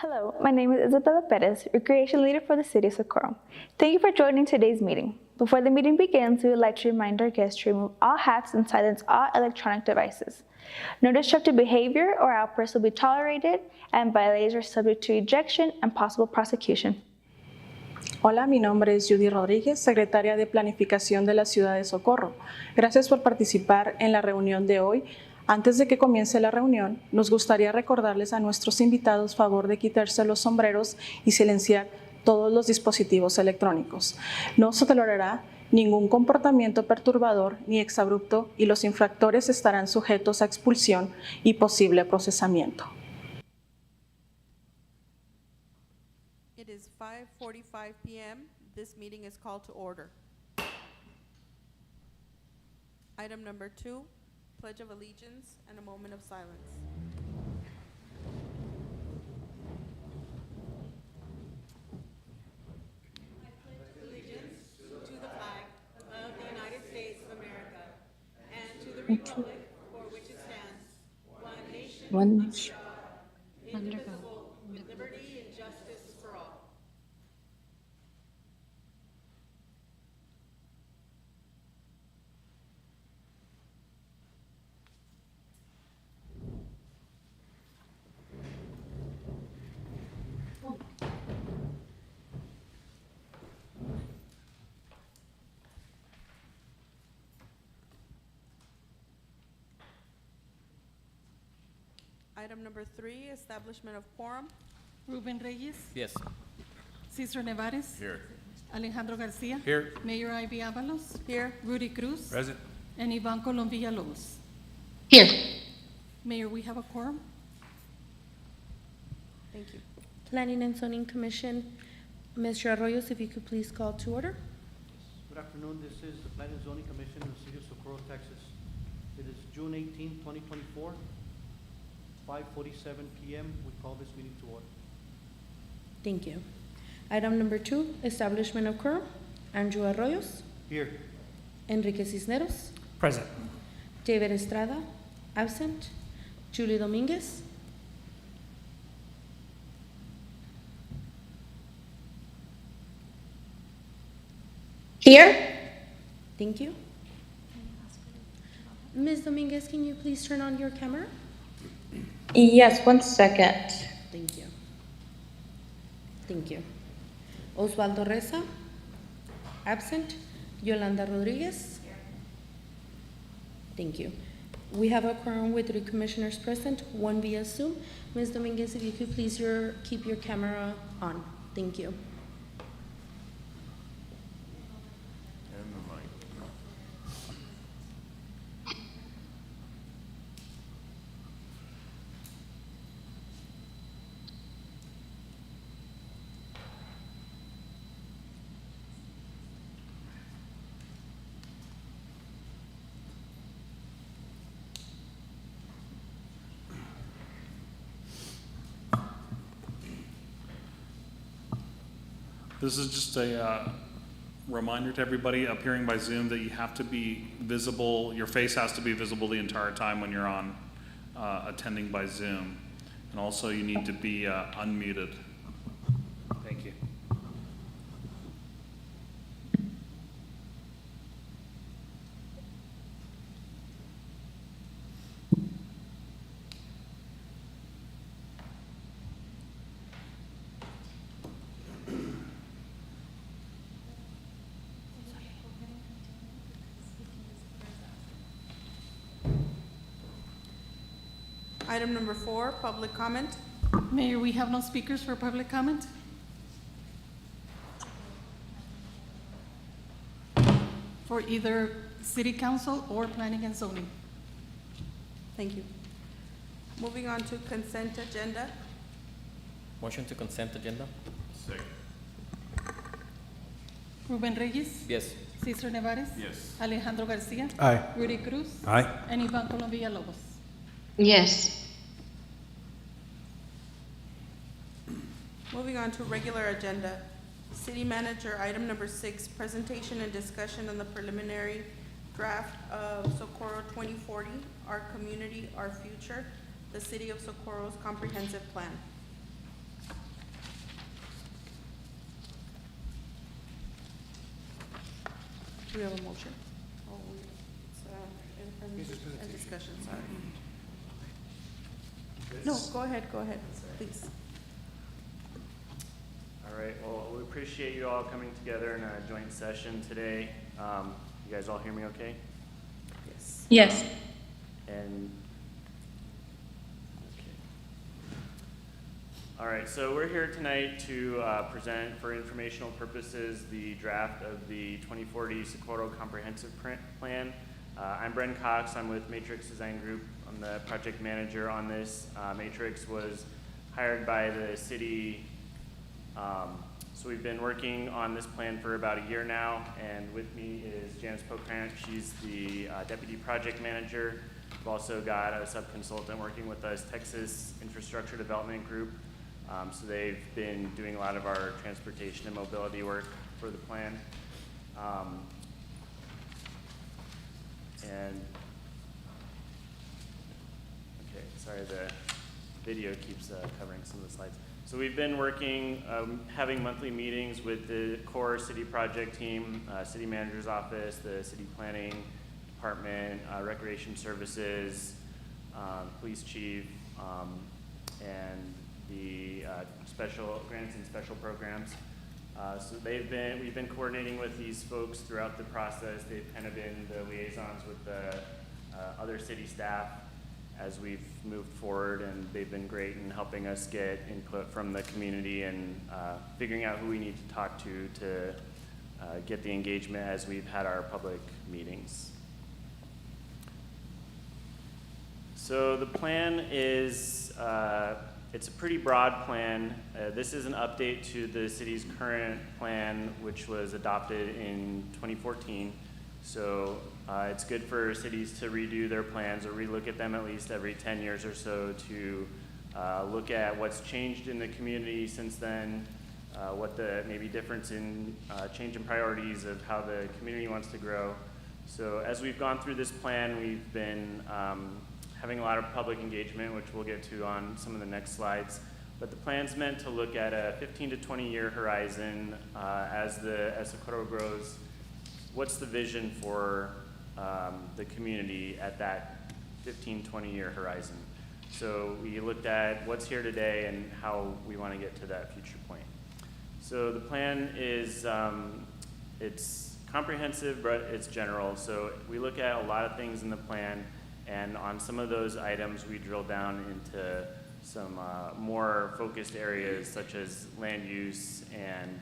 Hello, my name is Isabella Perez, Recreation Leader for the City of Socorro. Thank you for joining today's meeting. Before the meeting begins, we would like to remind our guests to remove all hats and silence all electronic devices. No destructive behavior or outbursts will be tolerated, and violators are subject to ejection and possible prosecution. Hola, mi nombre es Judy Rodríguez, secretaria de Planificación de la Ciudad de Socorro. Gracias por participar en la reunión de hoy. Antes de que comience la reunión, nos gustaría recordarles a nuestros invitados favor de quitarse los sombreros y silenciar todos los dispositivos electrónicos. No se tolerará ningún comportamiento perturbador ni exabrupto y los infractores estarán sujetos a expulsión y posible procesamiento. It is 5:45 p.m. This meeting is called to order. Item number 2, Pledge of Allegiance and a moment of silence. I pledge allegiance to the flag of the United States of America and to the republic for which it stands, one nation, indivisible, with liberty and justice for all. Item number 3, establishment of quorum. Ruben Reyes, Yes. Cesar Nevares, Here. Alejandro Garcia, Here. Mayor Ivy Avalos, Here. Rudy Cruz, Present. and Ivan Colom Villalobos. Here. Mayor, we have a quorum. Thank you. Planning and Zoning Commission, Mr. Arroyos, if you could please call to order. Good afternoon, this is the Planning and Zoning Commission of the City of Socorro, Texas. It is June 18, 2024, 5:47 p.m. We call this meeting to order. Thank you. Item number 2, establishment of quorum. Andrew Arroyos, Here. Enrique Cisneros, Present. David Estrada, absent. Julie Dominguez, Here. thank you. Ms. Dominguez, can you please turn on your camera? Yes, 1 second. Thank you. Thank you. Osvaldo Reza, absent. Yolanda Rodriguez. Thank you. We have a quorum with 3 commissioners present, 1 via Zoom. Ms. Dominguez, if you could please keep your camera on. Thank you. This is just a reminder to everybody appearing by Zoom that you have to be visible, your face has to be visible the entire time when you're on attending by Zoom. And also you need to be unmuted. Thank you. Item number 4, public comment. Mayor, we have no speakers for public comment. For either City Council or Planning and Zoning. Thank you. Moving on to consent agenda. Motion to consent agenda? Ruben Reyes, Yes. Cesar Nevares, Yes. Alejandro Garcia, Aye. Rudy Cruz, Aye. and Ivan Colom Villalobos. Yes. Moving on to regular agenda. City Manager, item number 6, presentation and discussion on the preliminary draft of Socorro 2040, Our Community, Our Future, the City of Socorro's comprehensive plan. Do we have a motion? Oh, it's a discussion, sorry. No, go ahead, please. All right, well, we appreciate you all coming together in a joint session today. You guys all hear me okay? Yes. Yes. And, okay. All right, so we're here tonight to present for informational purposes the draft of the 2040 Socorro Comprehensive Plan. I'm Bren Cox, I'm with Matrix Design Group. I'm the project manager on this. Matrix was hired by the city. So we've been working on this plan for about a year now, and with me is Janice Pokrant. She's the deputy project manager. We've also got a sub-consultant working with us, Texas Infrastructure Development Group. So they've been doing a lot of our transportation and mobility work for the plan. Okay, sorry, the video keeps covering some of the slides. So we've been working, having monthly meetings with the core city project team, city manager's office, the city planning department, recreation services, police chief, and the special grants and special programs. So we've been coordinating with these folks throughout the process. They've kind of been the liaisons with the other city staff as we've moved forward, and they've been great in helping us get input from the community and figuring out who we need to talk to get the engagement as we've had our public meetings. So the plan is, it's a pretty broad plan. This is an update to the city's current plan, which was adopted in 2014. So it's good for cities to redo their plans or relook at them at least every 10 years or so to look at what's changed in the community since then, what the maybe difference in change in priorities of how the community wants to grow. So as we've gone through this plan, we've been having a lot of public engagement, which we'll get to on some of the next slides. But the plan's meant to look at a 15 to 20 year horizon as Socorro grows. What's the vision for the community at that 15, 20 year horizon? So we looked at what's here today and how we want to get to that future point. So the plan is, it's comprehensive, but it's general. So we look at a lot of things in the plan, and on some of those items, we drill down into some more focused areas such as land use and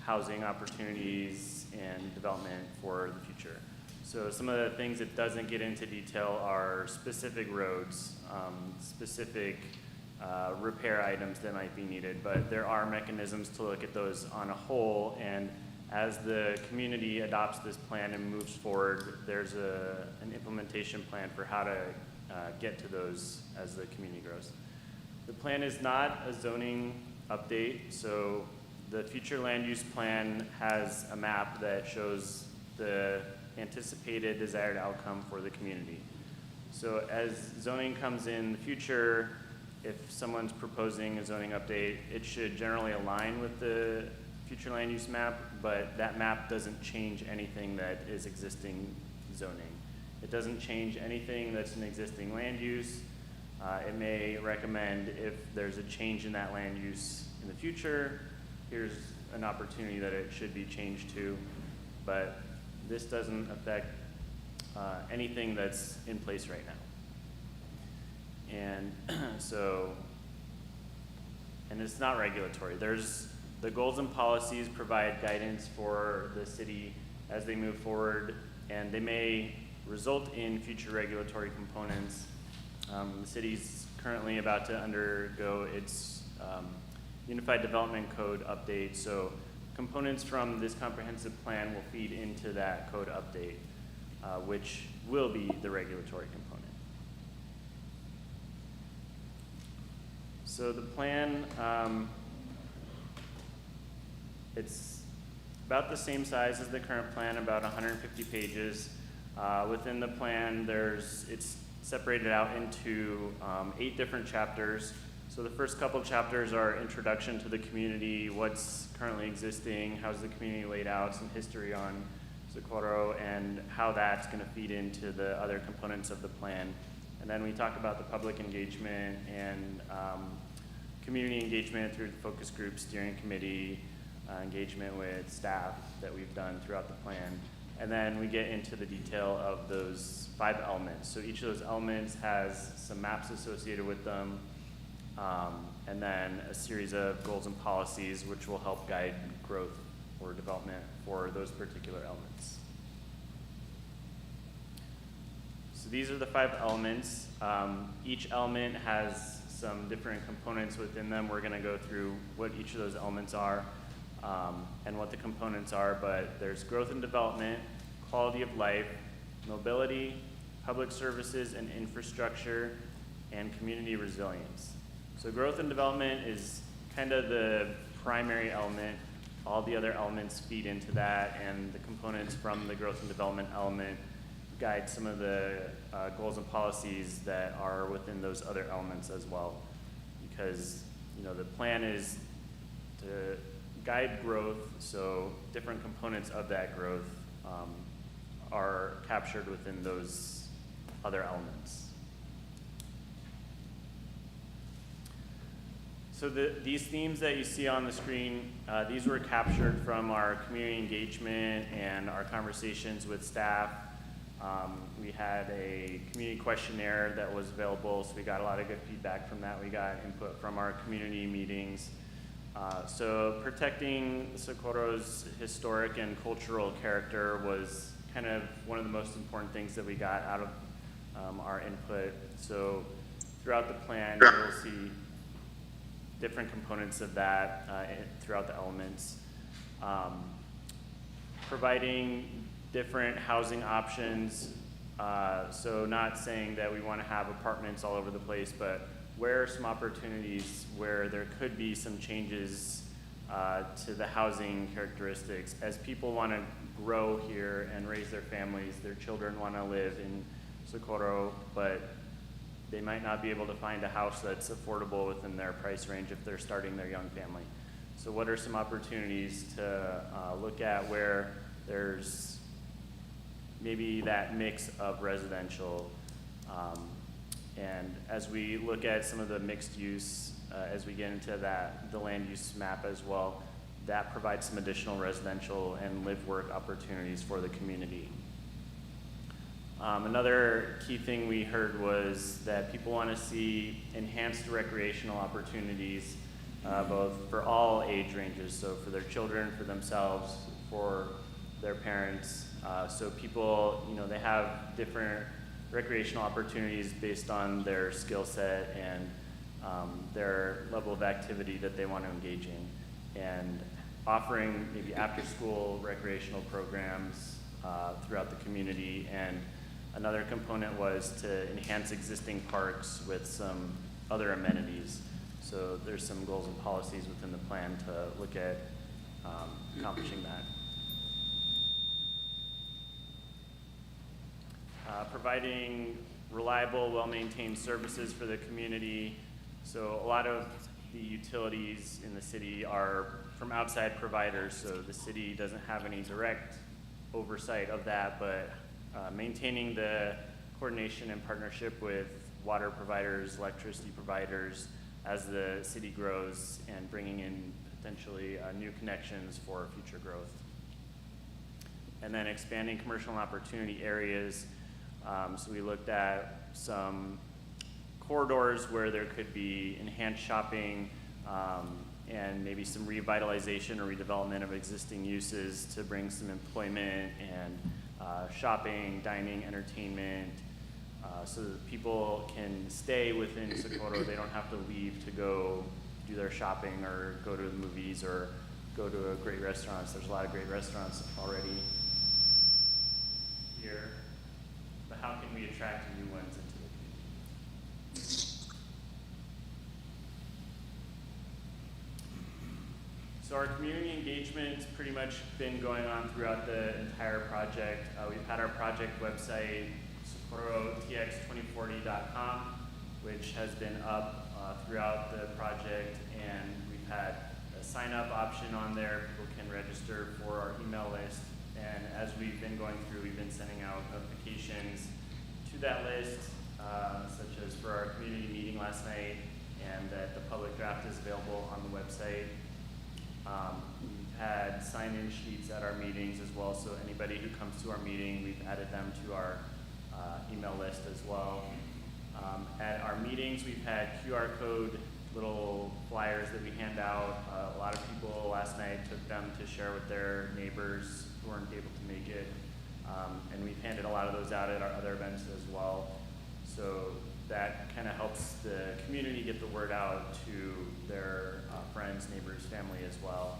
housing opportunities and development for the future. So some of the things it doesn't get into detail are specific roads, specific repair items that might be needed, but there are mechanisms to look at those on a whole, and as the community adopts this plan and moves forward, there's an implementation plan for how to get to those as the community grows. The plan is not a zoning update, so the future land use plan has a map that shows the anticipated desired outcome for the community. So as zoning comes in the future, if someone's proposing a zoning update, it should generally align with the future land use map, but that map doesn't change anything that is existing zoning. It doesn't change anything that's an existing land use. It may recommend if there's a change in that land use in the future, here's an opportunity that it should be changed to, but this doesn't affect anything that's in place right now. And and it's not regulatory. The goals and policies provide guidance for the city as they move forward, and they may result in future regulatory components. The city's currently about to undergo its Unified Development Code update, so components from this comprehensive plan will feed into that code update, which will be the regulatory component. So the plan, it's about the same size as the current plan, about 150 pages. Within the plan, it's separated out into 8 different chapters. So the first couple chapters are introduction to the community, what's currently existing, how's the community laid out, some history on Socorro and how that's going to feed into the other components of the plan. And then we talk about the public engagement and community engagement through the focus group, steering committee, engagement with staff that we've done throughout the plan. And then we get into the detail of those 5 elements. So each of those elements has some maps associated with them, and then a series of goals and policies which will help guide growth or development for those particular elements. So these are the 5 elements. Each element has some different components within them. We're going to go through what each of those elements are and what the components are, but there's growth and development, quality of life, mobility, public services and infrastructure, and community resilience. So growth and development is kind of the primary element. All the other elements feed into that, and the components from the growth and development element guide some of the goals and policies that are within those other elements as well. Because, you know, the plan is to guide growth, so different components of that growth are captured within those other elements. So these themes that you see on the screen, these were captured from our community engagement and our conversations with staff. We had a community questionnaire that was available, so we got a lot of good feedback from that. We got input from our community meetings. So protecting Socorro's historic and cultural character was kind of one of the most important things that we got out of our input. So throughout the plan, you'll see different components of that throughout the elements. Providing different housing options, so not saying that we want to have apartments all over the place, but where are some opportunities where there could be some changes to the housing characteristics as people want to grow here and raise their families. Their children want to live in Socorro, but they might not be able to find a house that's affordable within their price range if they're starting their young family. So what are some opportunities to look at where there's maybe that mix of residential, and as we look at some of the mixed use, as we get into the land use map as well, that provides some additional residential and live-work opportunities for the community. Another key thing we heard was that people want to see enhanced recreational opportunities, both for all age ranges, so for their children, for themselves, for their parents. So people, you know, they have different recreational opportunities based on their skill set and their level of activity that they want to engage in, and offering maybe after-school recreational programs throughout the community. And another component was to enhance existing parks with some other amenities. So there's some goals and policies within the plan to look at accomplishing that. Providing reliable, well-maintained services for the community. So a lot of the utilities in the city are from outside providers, so the city doesn't have any direct oversight of that, but maintaining the coordination and partnership with water providers, electricity providers as the city grows, and bringing in potentially new connections for future growth. And then expanding commercial and opportunity areas. So we looked at some corridors where there could be enhanced shopping and maybe some revitalization or redevelopment of existing uses to bring some employment and shopping, dining, entertainment, so that people can stay within Socorro. They don't have to leave to go do their shopping or go to the movies or go to a great restaurants. There's a lot of great restaurants already here. But how can we attract new ones into the community? So our community engagement's pretty much been going on throughout the entire project. We've had our project website, SocorroTX2040.com, which has been up throughout the project, and we've had a sign-up option on there. People can register for our email list. And as we've been going through, we've been sending out notifications to that list, such as for our community meeting last night, and that the public draft is available on the website. We've had sign-in sheets at our meetings as well, so anybody who comes to our meeting, we've added them to our email list as well. At our meetings, we've had QR code little flyers that we hand out. A lot of people last night took them to share with their neighbors who weren't able to make it. And we've handed a lot of those out at our other events as well. So that kind of helps the community get the word out to their friends, neighbors, family as well.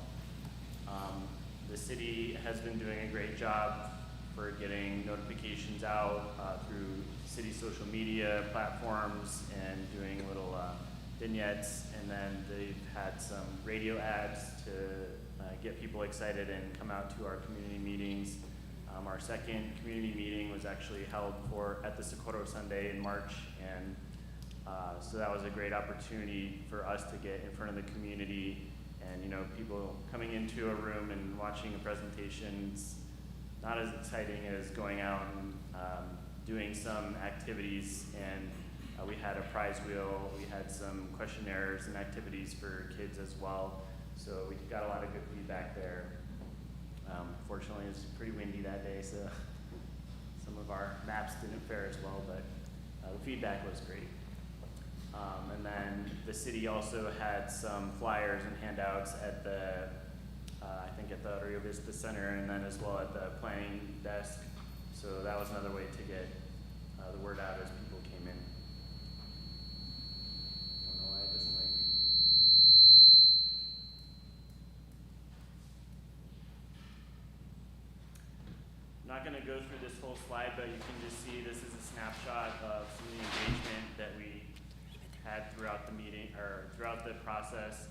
The city has been doing a great job for getting notifications out through city social media platforms and doing little vignettes, and then they've had some radio ads to get people excited and come out to our community meetings. Our second community meeting was actually held at the Socorro Sunday in March, and so that was a great opportunity for us to get in front of the community, and people coming into a room and watching a presentation's not as exciting as going out and doing some activities, and we had a prize wheel, we had some questionnaires and activities for kids as well, so we got a lot of good feedback there. Fortunately, it was pretty windy that day, so some of our maps didn't fare as well, but the feedback was great. And then the city also had some flyers and handouts at the, I think at the Rio Vista Center, and then as well at the planning desk. So that was another way to get the word out as people came in. I don't know why it doesn't like. I'm not going to go through this whole slide, but you can just see this is a snapshot of some of the engagement that we had throughout the meeting, or throughout the process.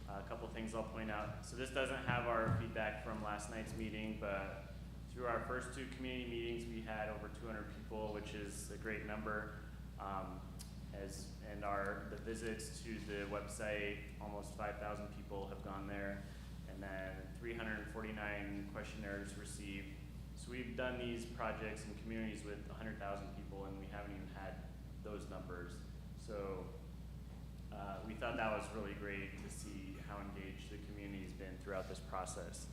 A couple things I'll point out. So this doesn't have our feedback from last night's meeting, but through our first two community meetings, we had over 200 people, which is a great number. And the visits to the website, almost 5,000 people have gone there, and then 349 questionnaires received. So we've done these projects in communities with 100,000 people, and we haven't even had those numbers. So we thought that was really great to see how engaged the community's been throughout this process.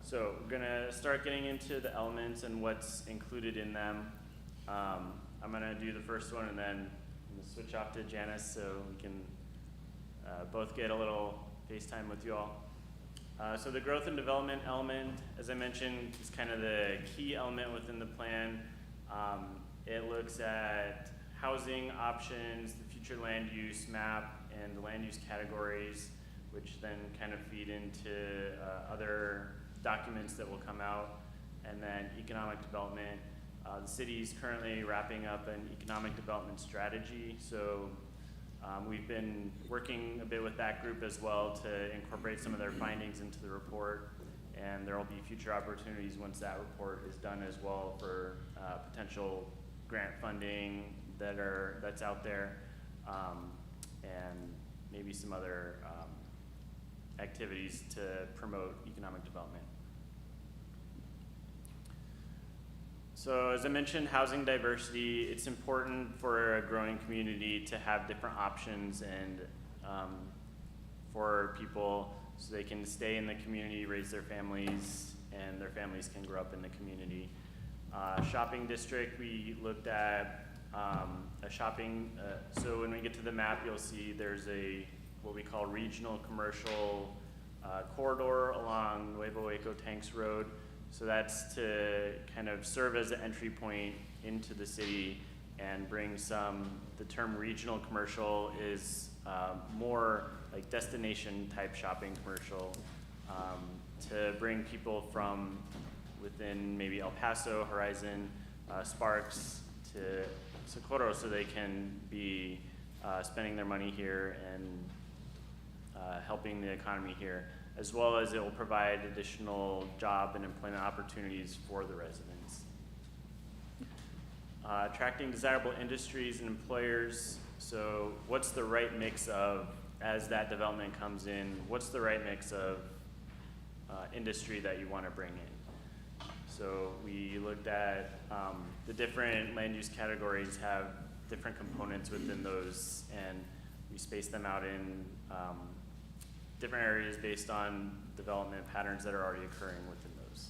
So we're gonna start getting into the elements and what's included in them. I'm gonna do the first one, and then I'm gonna switch off to Janice so we can both get a little FaceTime with you all. So the growth and development element, as I mentioned, is kind of the key element within the plan. It looks at housing options, the future land use map, and the land use categories, which then kind of feed into other documents that will come out, and then economic development. The city is currently wrapping up an economic development strategy, so we've been working a bit with that group as well to incorporate some of their findings into the report, and there will be future opportunities once that report is done as well for potential grant funding that's out there, and maybe some other activities to promote economic development. So as I mentioned, housing diversity, it's important for a growing community to have different options and for people so they can stay in the community, raise their families, and their families can grow up in the community. Shopping district, we looked at a shopping, so when we get to the map, you'll see there's what we call regional commercial corridor along Nuevo Eco Tanks Road. So that's to kind of serve as an entry point into the city and bring the term regional commercial is more like destination type shopping commercial to bring people from within maybe El Paso, Horizon, Sparks to Socorro so they can be spending their money here and helping the economy here, as well as it will provide additional job and employment opportunities for the residents. Attracting desirable industries and employers. So what's the right mix of as that development comes in, what's the right mix of industry that you want to bring in? So we looked at the different land use categories have different components within those, and we spaced them out in different areas based on development patterns that are already occurring within those.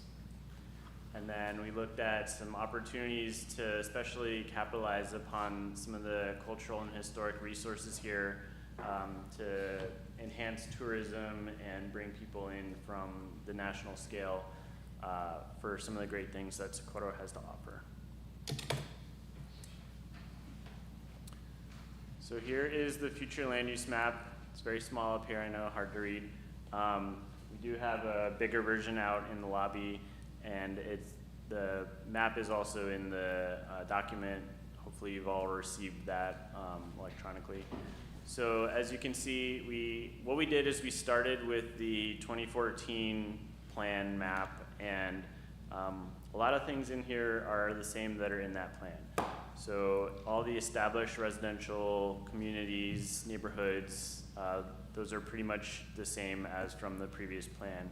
And then we looked at some opportunities to especially capitalize upon some of the cultural and historic resources here to enhance tourism and bring people in from the national scale for some of the great things that Socorro has to offer. So here is the future land use map. It's very small up here, I know, hard to read. We do have a bigger version out in the lobby, and the map is also in the document. Hopefully you've all received that electronically. So as you can see, what we did is we started with the 2014 plan map, and a lot of things in here are the same that are in that plan. So all the established residential communities, neighborhoods, those are pretty much the same as from the previous plan.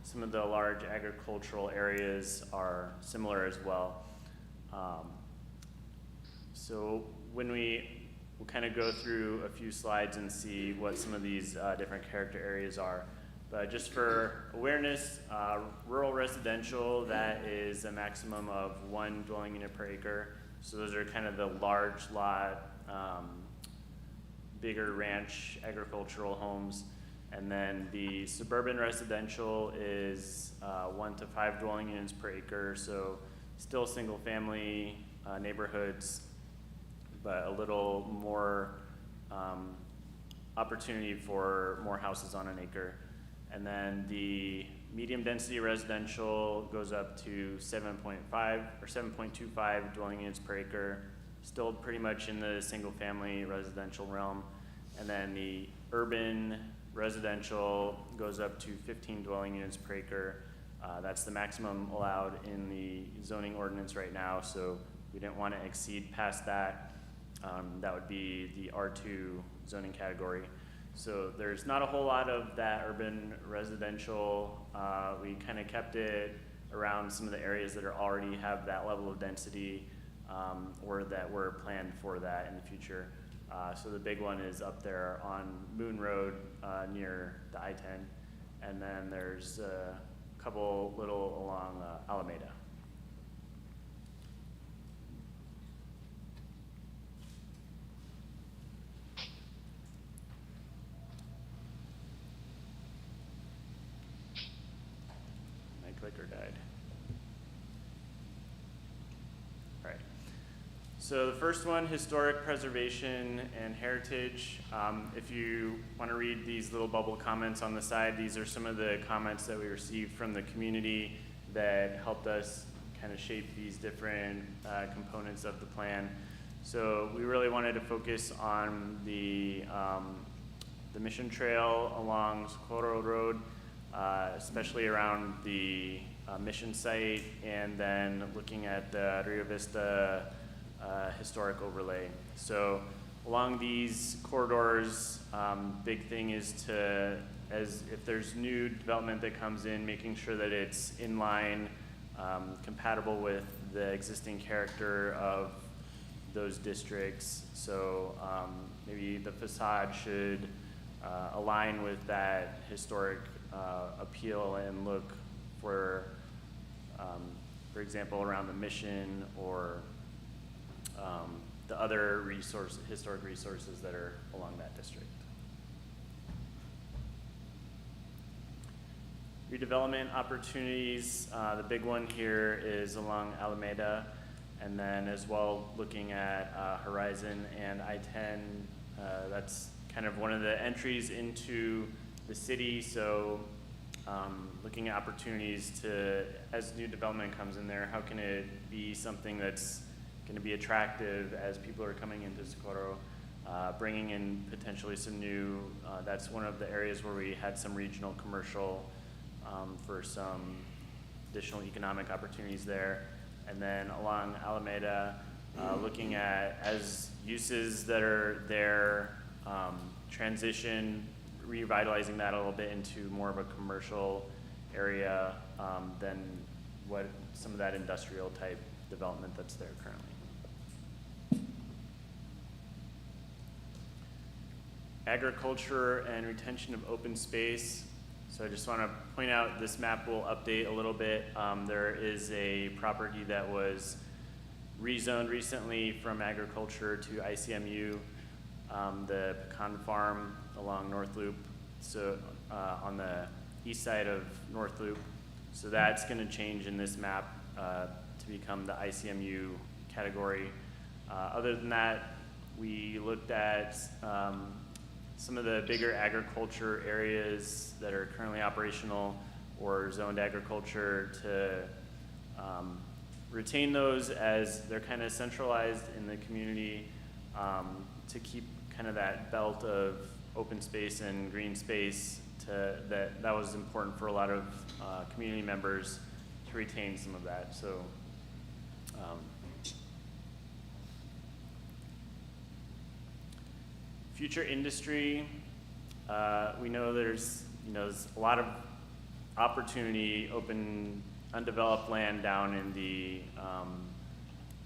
Some of the large agricultural areas are similar as well. So we'll kind of go through a few slides and see what some of these different character areas are. But just for awareness, rural residential, that is a maximum of 1 dwelling unit per acre. So those are kind of the large lot, bigger ranch agricultural homes. And then the suburban residential is 1 to 5 dwelling units per acre. So still single family neighborhoods, but a little more opportunity for more houses on an acre. And then the medium density residential goes up to 7.5 or 7.25 dwelling units per acre, still pretty much in the single family residential realm. And then the urban residential goes up to 15 dwelling units per acre. That's the maximum allowed in the zoning ordinance right now, so we didn't want to exceed past that. That would be the R2 zoning category. So there's not a whole lot of that urban residential. We kind of kept it around some of the areas that already have that level of density or that were planned for that in the future. So the big one is up there on Moon Road near the I-10. And then there's a couple little along Alameda. My clicker died. All right. So the first one, historic preservation and heritage. If you want to read these little bubble comments on the side, these are some of the comments that we received from the community that helped us kind of shape these different components of the plan. So we really wanted to focus on the Mission Trail along Socorro Road, especially around the mission site, and then looking at the Rio Vista historic overlay. So along these corridors, big thing is if there's new development that comes in, making sure that it's in line, compatible with the existing character of those districts. So maybe the facade should align with that historic appeal and look for example, around the mission or the other historic resources that are along that district. Redevelopment opportunities, the big one here is along Alameda, and then as well looking at Horizon and I-10. That's kind of one of the entries into the city, so looking at opportunities as new development comes in there, how can it be something that's going to be attractive as people are coming into Socorro, bringing in potentially some new, that's one of the areas where we had some regional commercial for some additional economic opportunities there. And then along Alameda, looking at as uses that are there, transition, revitalizing that a little bit into more of a commercial area than what some of that industrial type development that's there currently. Agriculture and retention of open space. So I just want to point out this map will update a little bit. There is a property that was rezoned recently from agriculture to ICMU, the pecan farm along North Loop, so on the east side of North Loop. So that's going to change in this map to become the ICMU category. Other than that, we looked at some of the bigger agriculture areas that are currently operational or zoned agriculture to retain those as they're kind of centralized in the community to keep kind of that belt of open space and green space that was important for a lot of community members to retain some of that. So future industry, we know there's a lot of opportunity, open, undeveloped land down in the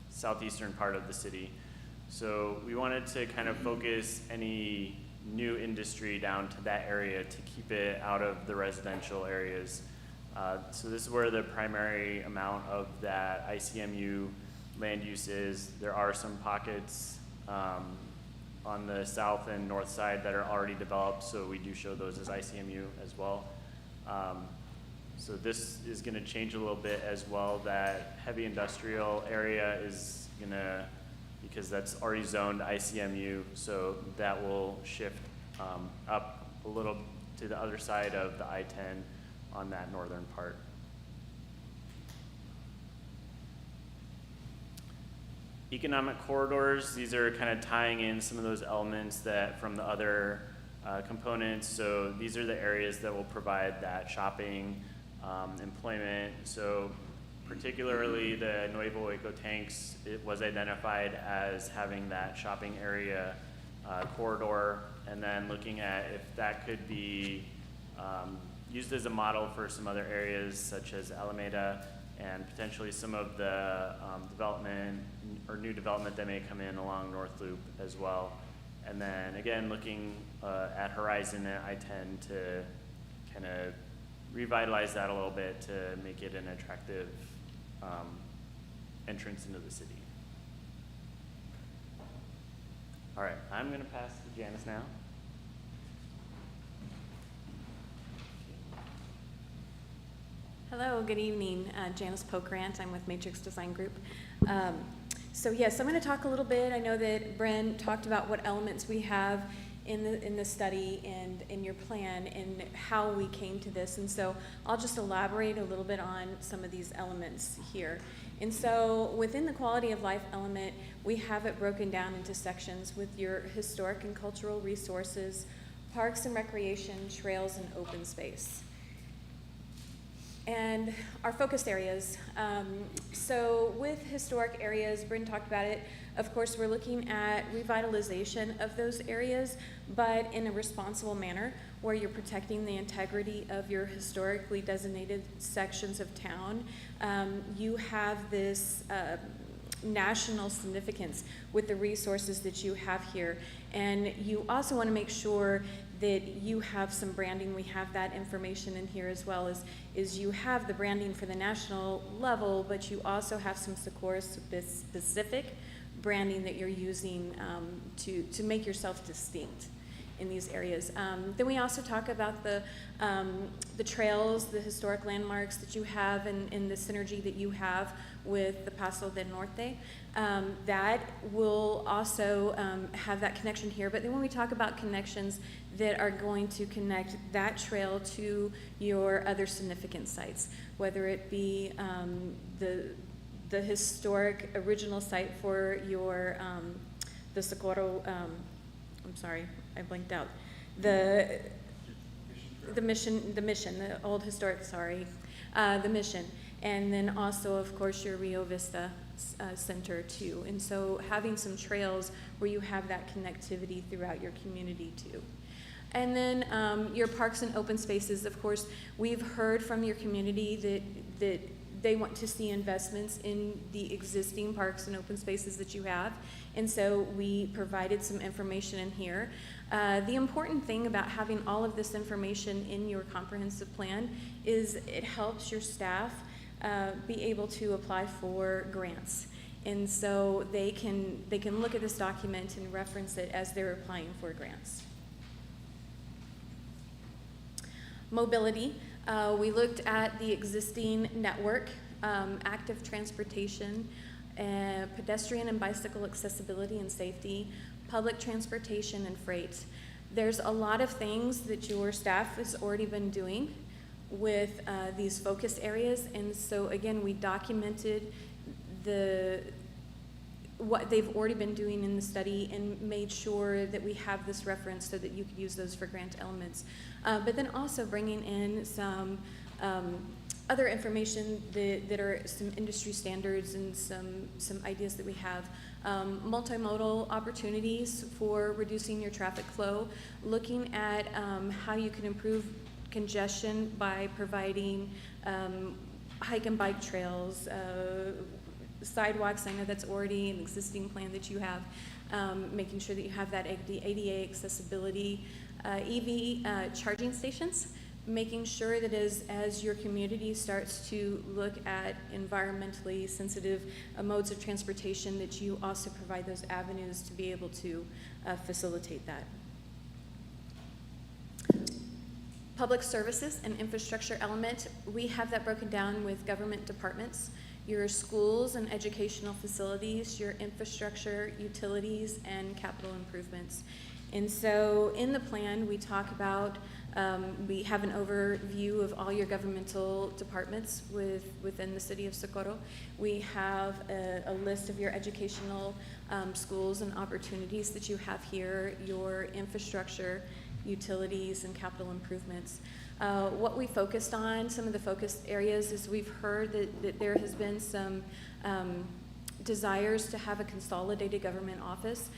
southeastern part of the city. So we wanted to kind of focus any new industry down to that area to keep it out of the residential areas. So this is where the primary amount of that ICMU land use is. There are some pockets on the south and north side that are already developed, so we do show those as ICMU as well. So this is going to change a little bit as well. That heavy industrial area is going to, because that's already zoned ICMU, so that will shift up a little to the other side of the I-10 on that northern part. Economic corridors, these are kind of tying in some of those elements that from the other components. So these are the areas that will provide that shopping, employment. So particularly the Nuevo Eco Tanks, it was identified as having that shopping area corridor, and then looking at if that could be used as a model for some other areas such as Alameda and potentially some of the development or new development that may come in along North Loop as well. And then again, looking at Horizon and I-10 to kind of revitalize that a little bit to make it an attractive entrance into the city. All right, I'm going to pass to Janice now. Hello, good evening. Janice Pokrant. I'm with Matrix Design Group. So yes, I'm going to talk a little bit. I know that Bren talked about what elements we have in the study and in your plan and how we came to this. And so I'll just elaborate a little bit on some of these elements here. And so within the quality of life element, we have it broken down into sections with your historic and cultural resources, parks and recreation, trails, and open space. And our focus areas. So with historic areas, Bryn talked about it, of course we're looking at revitalization of those areas, but in a responsible manner where you're protecting the integrity of your historically designated sections of town. You have this national significance with the resources that you have here. And you also want to make sure that you have some branding. We have that information in here as well, is you have the branding for the national level, but you also have some Socorro specific branding that you're using to make yourself distinct in these areas. Then we also talk about the trails, the historic landmarks that you have, and the synergy that you have with the Paso del Norte. That will also have that connection here. But then when we talk about connections that are going to connect that trail to your other significant sites, whether it be the historic original site for your the Socorro, I'm sorry, I blanked out. The mission, the old historic, sorry, the mission. And then also, of course, your Rio Vista center too. And so having some trails where you have that connectivity throughout your community too. And then your parks and open spaces, of course, we've heard from your community that they want to see investments in the existing parks and open spaces that you have. And so we provided some information in here. The important thing about having all of this information in your comprehensive plan is it helps your staff be able to apply for grants. And so they can look at this document and reference it as they're applying for grants. Mobility, we looked at the existing network, active transportation, pedestrian and bicycle accessibility and safety, public transportation and freight. There's a lot of things that your staff has already been doing with these focus areas, and so again, we documented what they've already been doing in the study and made sure that we have this reference so that you could use those for grant elements. But then also bringing in some other information that are some industry standards and some ideas that we have. Multimodal opportunities for reducing your traffic flow, looking at how you can improve congestion by providing hike and bike trails, sidewalks. I know that's already an existing plan that you have, making sure that you have that ADA accessibility, EV charging stations, making sure that as your community starts to look at environmentally sensitive modes of transportation, that you also provide those avenues to be able to facilitate that. Public services and infrastructure element, we have that broken down with government departments, your schools and educational facilities, your infrastructure, utilities, and capital improvements. And so in the plan, we talk about, we have an overview of all your governmental departments within the city of Socorro. We have a list of your educational schools and opportunities that you have here, your infrastructure, utilities, and capital improvements. What we focused on, some of the focused areas, is we've heard that there has been some desires to have a consolidated government office,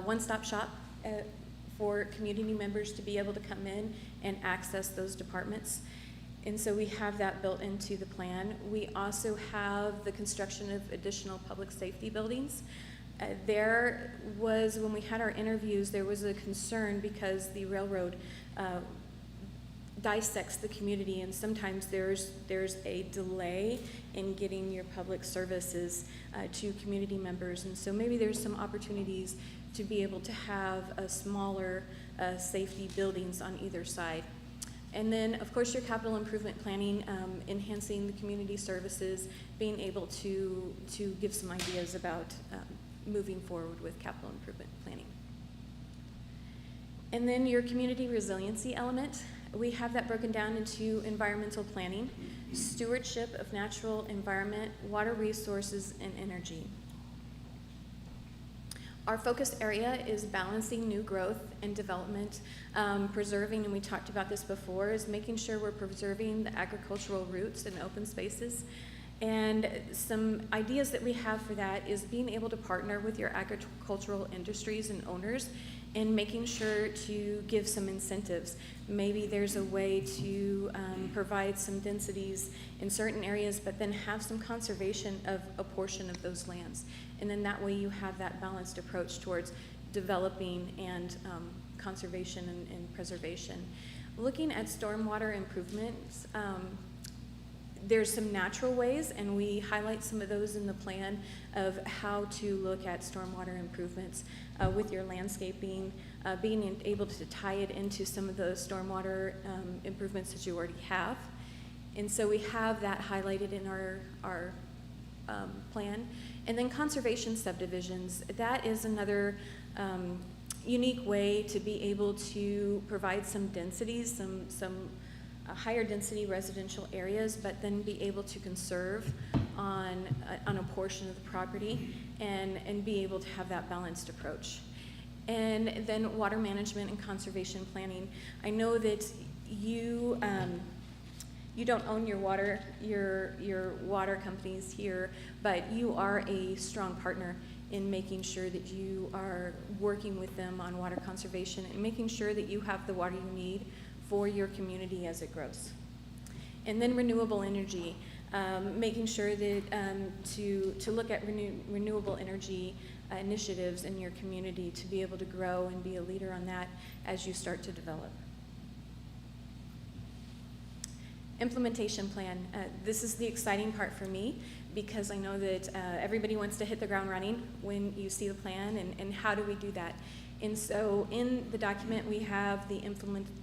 one-stop shop for community members to be able to come in and access those departments. And so we have that built into the plan. We also have the construction of additional public safety buildings. There was, when we had our interviews, there was a concern because the railroad dissects the community, and sometimes there's a delay in getting your public services to community members. And so maybe there's some opportunities to be able to have a smaller safety buildings on either side. And then, of course, your capital improvement planning, enhancing the community services, being able to give some ideas about moving forward with capital improvement planning. And then your community resiliency element, we have that broken down into environmental planning, stewardship of natural environment, water resources, and energy. Our focus area is balancing new growth and development, preserving, and we talked about this before, is making sure we're preserving the agricultural roots and open spaces. And some ideas that we have for that is being able to partner with your agricultural industries and owners and making sure to give some incentives. Maybe there's a way to provide some densities in certain areas, but then have some conservation of a portion of those lands. And then that way you have that balanced approach towards developing and conservation and preservation. Looking at stormwater improvements, there's some natural ways, and we highlight some of those in the plan of how to look at stormwater improvements with your landscaping, being able to tie it into some of those stormwater improvements that you already have. And so we have that highlighted in our plan. And then conservation subdivisions, that is another unique way to be able to provide some densities, some higher density residential areas, but then be able to conserve on a portion of the property and be able to have that balanced approach. And then water management and conservation planning. I know that you you don't own your water companies here, but you are a strong partner in making sure that you are working with them on water conservation and making sure that you have the water you need for your community as it grows. And then renewable energy, making sure that to look at renewable energy initiatives in your community to be able to grow and be a leader on that as you start to develop. Implementation plan. This is the exciting part for me because I know that everybody wants to hit the ground running when you see the plan, and how do we do that? And so in the document we have the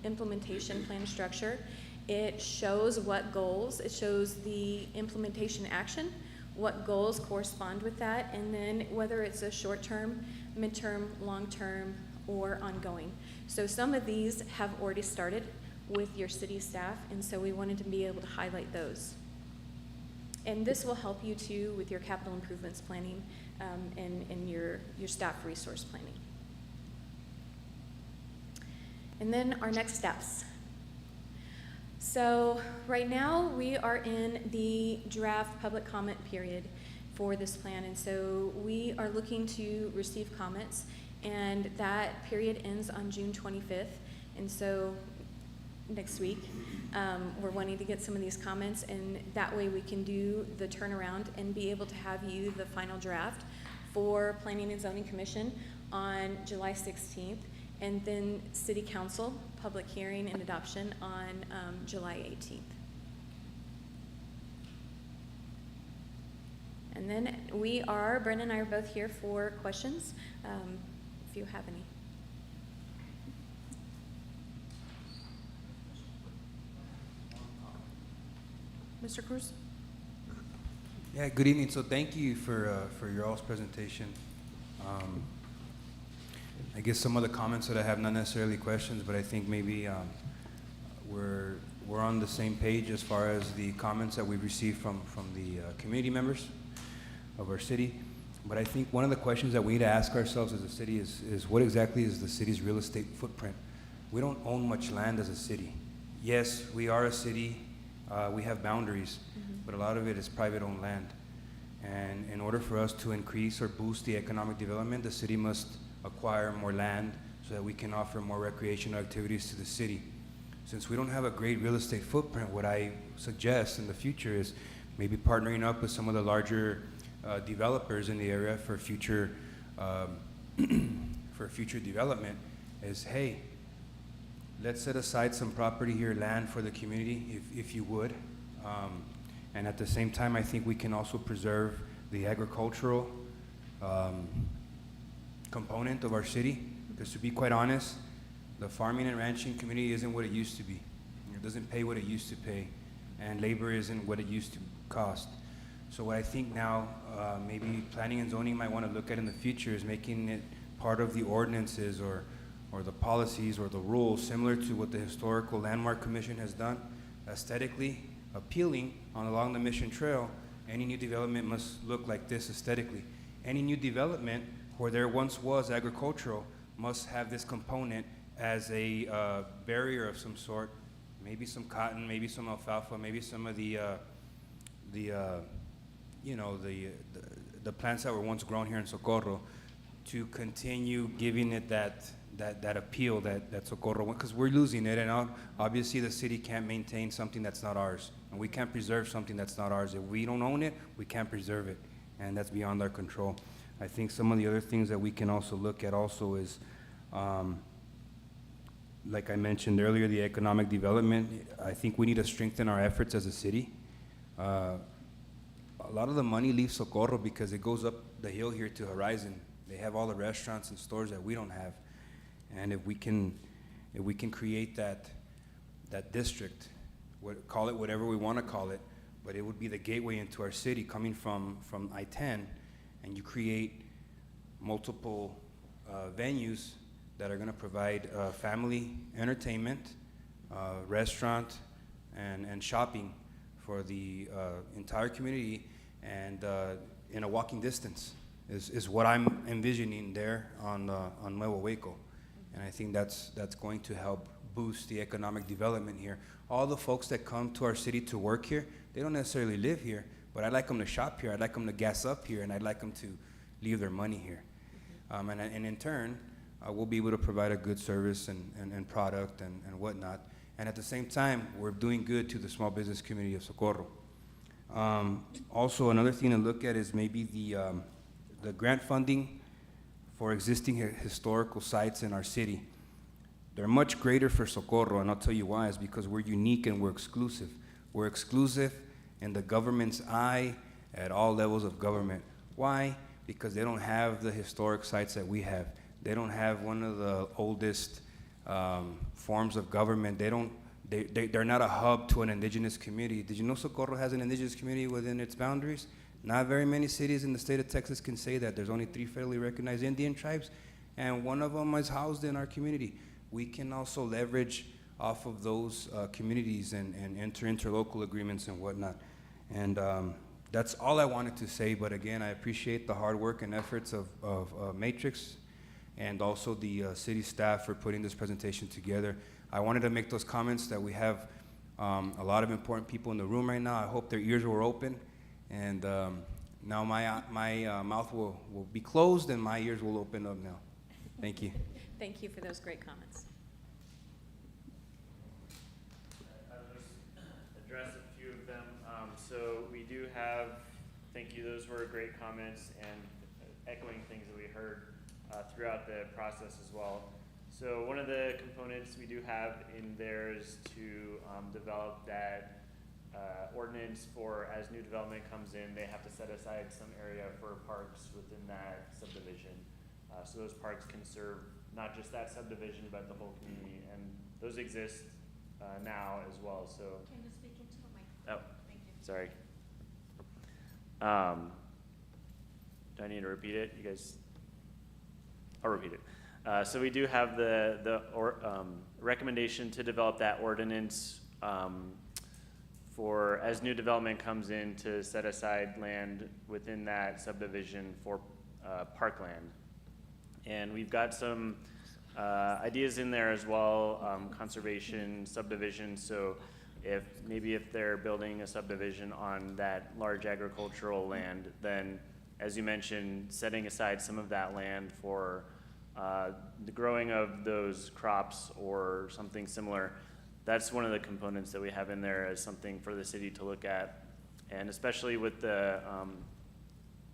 implementation plan structure. It shows what goals, it shows the implementation action, what goals correspond with that, and then whether it's a short-term, midterm, long-term, or ongoing. So some of these have already started with your city staff, and so we wanted to be able to highlight those. And this will help you too with your capital improvements planning and your staff resource planning. And then our next steps. So right now we are in the draft public comment period for this plan, and so we are looking to receive comments, and that period ends on June 25th, and so next week we're wanting to get some of these comments, and that way we can do the turnaround and be able to have you the final draft for Planning and Zoning Commission on July 16th, and then City Council public hearing and adoption on July 18th. And then Brenda and I are both here for questions, if you have any. Mr. Cruz? Yeah, good evening. So thank you for your all's presentation. I guess some of the comments that I have, not necessarily questions, but I think maybe we're on the same page as far as the comments that we've received from the community members of our city. But I think one of the questions that we need to ask ourselves as a city is what exactly is the city's real estate footprint? We don't own much land as a city. Yes, we are a city. We have boundaries, but a lot of it is private-owned land. And in order for us to increase or boost the economic development, the city must acquire more land so that we can offer more recreational activities to the city. Since we don't have a great real estate footprint, what I suggest in the future is maybe partnering up with some of the larger developers in the area for future development is, hey, let's set aside some property here, land for the community, if you would. And at the same time, I think we can also preserve the agricultural component of our city. Because to be quite honest, the farming and ranching community isn't what it used to be. It doesn't pay what it used to pay, and labor isn't what it used to cost. So what I think now, maybe planning and zoning might want to look at in the future is making it part of the ordinances or the policies or the rules, similar to what the Historical Landmark Commission has done, aesthetically appealing along the Mission Trail. Any new development must look like this aesthetically. Any new development where there once was agricultural must have this component as a barrier of some sort, maybe some cotton, maybe some alfalfa, maybe some of the plants that were once grown here in Socorro, to continue giving it that appeal that Socorro, because we're losing it, and obviously the city can't maintain something that's not ours, and we can't preserve something that's not ours. If we don't own it, we can't preserve it, and that's beyond our control. I think some of the other things that we can also look at also is, like I mentioned earlier, the economic development. I think we need to strengthen our efforts as a city. A lot of the money leaves Socorro because it goes up the hill here to Horizon. They have all the restaurants and stores that we don't have. And if we can create that district, call it whatever we want to call it, but it would be the gateway into our city coming from I-10, and you create multiple venues that are going to provide family entertainment, restaurant, and shopping for the entire community, and in a walking distance is what I'm envisioning there on Nuevo Hueco. And I think that's going to help boost the economic development here. All the folks that come to our city to work here, they don't necessarily live here, but I'd like them to shop here, I'd like them to gas up here, and I'd like them to leave their money here. And in turn, we'll be able to provide a good service and product and whatnot. And at the same time, we're doing good to the small business community of Socorro. Also, another thing to look at is maybe the grant funding for existing historical sites in our city. They're much greater for Socorro, and I'll tell you why. It's because we're unique and we're exclusive. We're exclusive in the government's eye at all levels of government. Why? Because they don't have the historic sites that we have. They don't have one of the oldest forms of government. They're not a hub to an indigenous community. Did you know Socorro has an indigenous community within its boundaries? Not very many cities in the state of Texas can say that. There's only 3 federally recognized Indian tribes, and one of them is housed in our community. We can also leverage off of those communities and enter interlocal agreements and whatnot. And that's all I wanted to say, but again, I appreciate the hard work and efforts of Matrix and also the city staff for putting this presentation together. I wanted to make those comments that we have a lot of important people in the room right now. I hope their ears were open, and now my mouth will be closed and my ears will open up now. Thank you. Thank you for those great comments. I'll just address a few of them. So we do have, thank you, those were great comments and echoing things that we heard throughout the process as well. So one of the components we do have in there is to develop that ordinance for, as new development comes in, they have to set aside some area for parks within that subdivision. So those parks can serve not just that subdivision, but the whole community, and those exist now as well, so. Can you speak into the microphone? Oh, Thank you. sorry. Do I need to repeat it? You guys? I'll repeat it. So we do have the recommendation to develop that ordinance for, as new development comes in, to set aside land within that subdivision for parkland. And we've got some ideas in there as well, conservation, subdivision. So if they're building a subdivision on that large agricultural land, then, as you mentioned, setting aside some of that land for the growing of those crops or something similar, that's one of the components that we have in there as something for the city to look at. And especially with the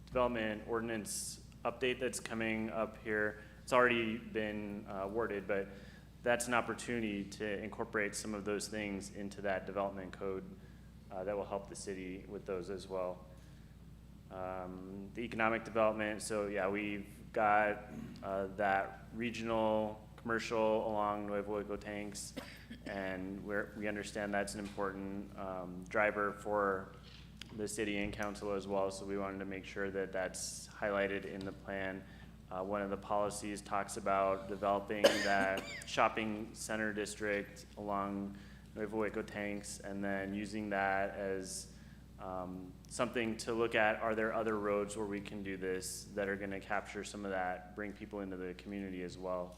development ordinance update that's coming up here, it's already been worded, but that's an opportunity to incorporate some of those things into that development code that will help the city with those as well. The economic development, so yeah, we've got that regional commercial along Nuevo Eco Tanks, and we understand that's an important driver for the city and council as well, so we wanted to make sure that that's highlighted in the plan. One of the policies talks about developing that shopping center district along Nuevo Eco Tanks, and then using that as something to look at. Are there other roads where we can do this that are going to capture some of that, bring people into the community as well?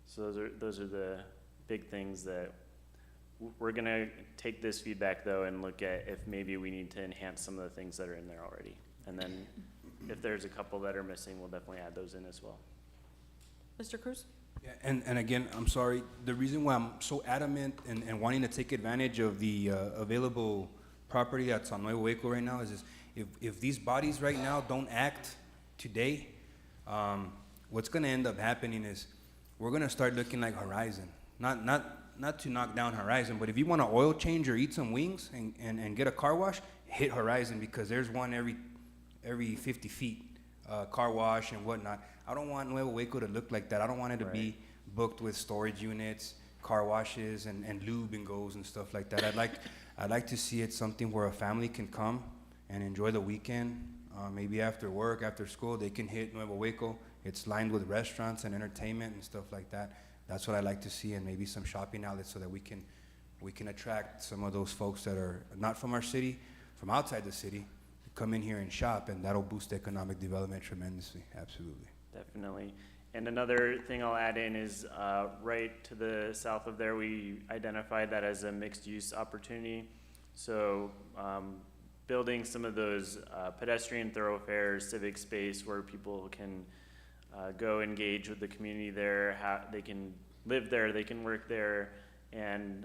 So those are the big things that we're going to take this feedback though and look at if maybe we need to enhance some of the things that are in there already. And then if there's a couple that are missing, we'll definitely add those in as well. Mr. Cruz? Yeah, and again, I'm sorry, the reason why I'm so adamant and wanting to take advantage of the available property that's on Nuevo Eco right now is if these bodies right now don't act today, what's going to end up happening is we're going to start looking like Horizon. Not to knock down Horizon, but if you want an oil change or eat some wings and get a car wash, hit Horizon, because there's one every 50 feet. Car wash and whatnot. I don't want Nuevo Waco to look like that. I don't want it to be booked with storage units, car washes, and lube and goes and stuff like that. I'd like to see it something where a family can come and enjoy the weekend. Maybe after work, after school, they can hit Nuevo Waco. It's lined with restaurants and entertainment and stuff like that. That's what I like to see, and maybe some shopping outlets so that we can attract some of those folks that are not from our city, from outside the city, come in here and shop, and that'll boost economic development tremendously. Absolutely. definitely. And another thing I'll add in is right to the south of there, we identified that as a mixed-use opportunity. So building some of those pedestrian thoroughfares, civic space where people can go engage with the community there, they can live there, they can work there, and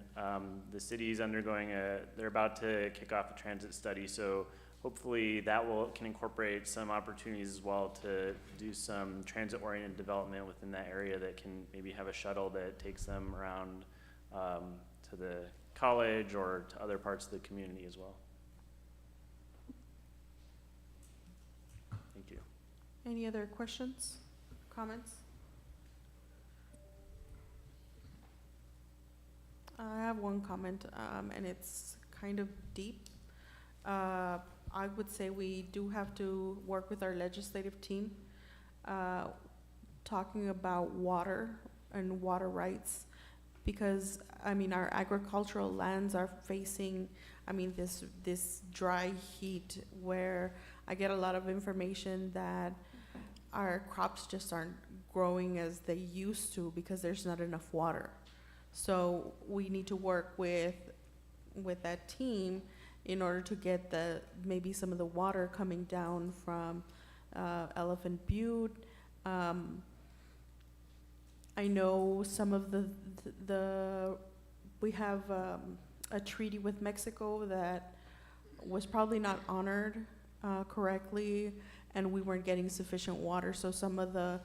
the city's undergoing they're about to kick off a transit study, so hopefully that can incorporate some opportunities as well to do some transit-oriented development within that area that can maybe have a shuttle that takes them around to the college or to other parts of the community as well. Thank you. Any other questions, comments? I have one comment, and it's kind of deep. I would say we do have to work with our legislative team, talking about water and water rights, because, I mean, our agricultural lands are facing, I mean, this dry heat where I get a lot of information that our crops just aren't growing as they used to because there's not enough water. So we need to work with that team in order to get maybe some of the water coming down from Elephant Butte. I know some of we have a treaty with Mexico that was probably not honored correctly, and we weren't getting sufficient water. So some of the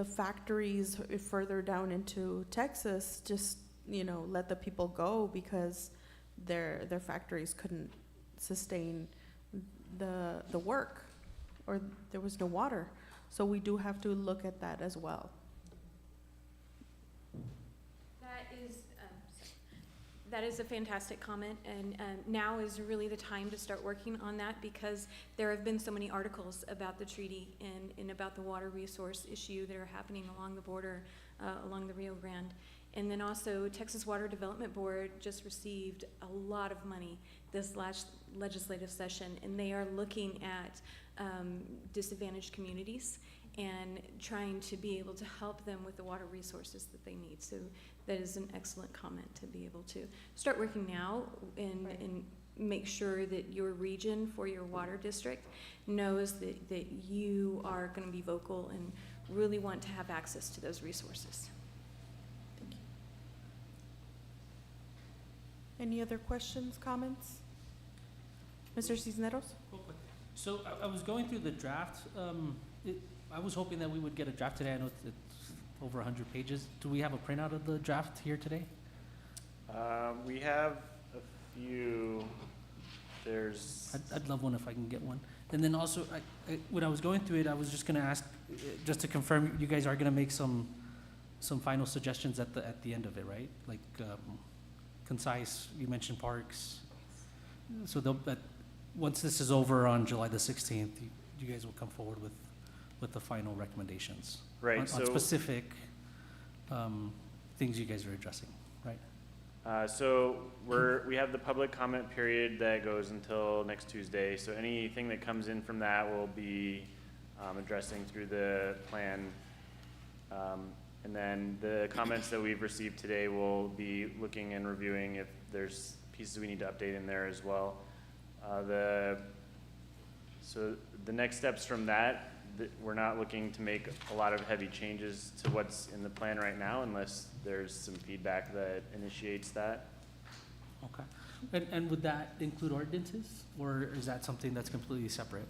factories further down into Texas just, let the people go because their factories couldn't sustain the work, or there was no water. So we do have to look at that as well. That is a fantastic comment, and now is really the time to start working on that because there have been so many articles about the treaty and about the water resource issue that are happening along the border, along the Rio Grande. And then also Texas Water Development Board just received a lot of money this last legislative session, and they are looking at disadvantaged communities and trying to be able to help them with the water resources that they need. So that is an excellent comment to be able to start working now and make sure that your region for your water district knows that you are going to be vocal and really want to have access to those resources. Thank you. Any other questions, comments? Mr. Cisneros? So I was going through the draft. I was hoping that we would get a draft today. I know it's over 100 pages. Do we have a printout of the draft here today? We have a few. I'd love one if I can get one. And then also, when I was going through it, I was just going to ask, just to confirm, you guys are going to make some final suggestions at the end of it, right? Like concise. You mentioned parks. So once this is over on July the 16th, you guys will come forward with the final recommendations. Right. On specific things you guys are addressing, right? So we have the public comment period that goes until next Tuesday. So anything that comes in from that will be addressing through the plan. And then the comments that we've received today will be looking and reviewing if there's pieces we need to update in there as well. So the next steps from that, we're not looking to make a lot of heavy changes to what's in the plan right now unless there's some feedback that initiates that. Okay. And would that include ordinances, or is that something that's completely separate?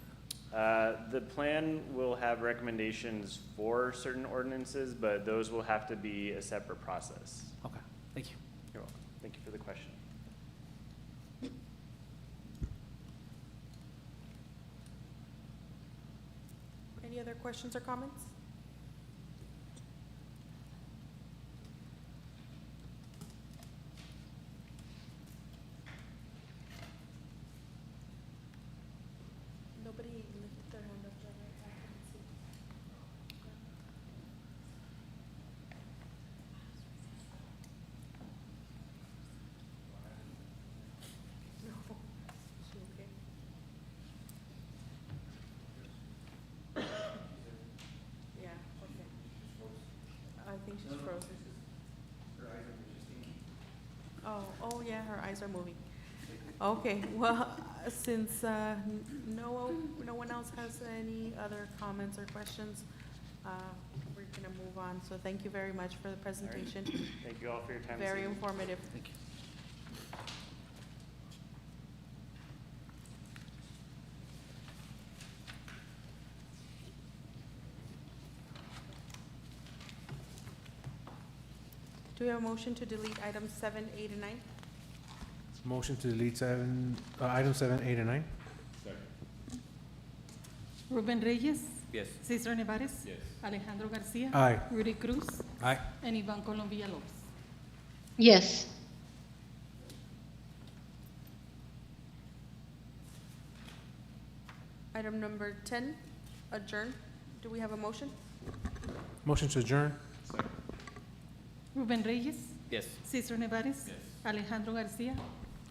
The plan will have recommendations for certain ordinances, but those will have to be a separate process. Okay, thank you. You're welcome. Thank you for the question. Any other questions or comments? Nobody lifted their hand up there, right? I couldn't see. No. Is she okay? She's frozen. Oh, yeah, her eyes are moving. Okay, well, since no one else has any other comments or questions, we're gonna move on. So thank you very much for the presentation. Thank you all for your time this Very evening. informative. Thank you. Do we have a motion to delete items 7, 8, and 9? Motion to delete item 7, 8, and 9. Ruben Reyes, Yes. Cesar Nevares. Yes. Alejandro Garcia. Aye. Rudy Cruz, Aye. and Ivan Colom Villalobos. Yes. Item number 10, adjourn. Do we have a motion? Motion to adjourn. Ruben Reyes, Yes. Cesar Nevares. Yes. Alejandro Garcia,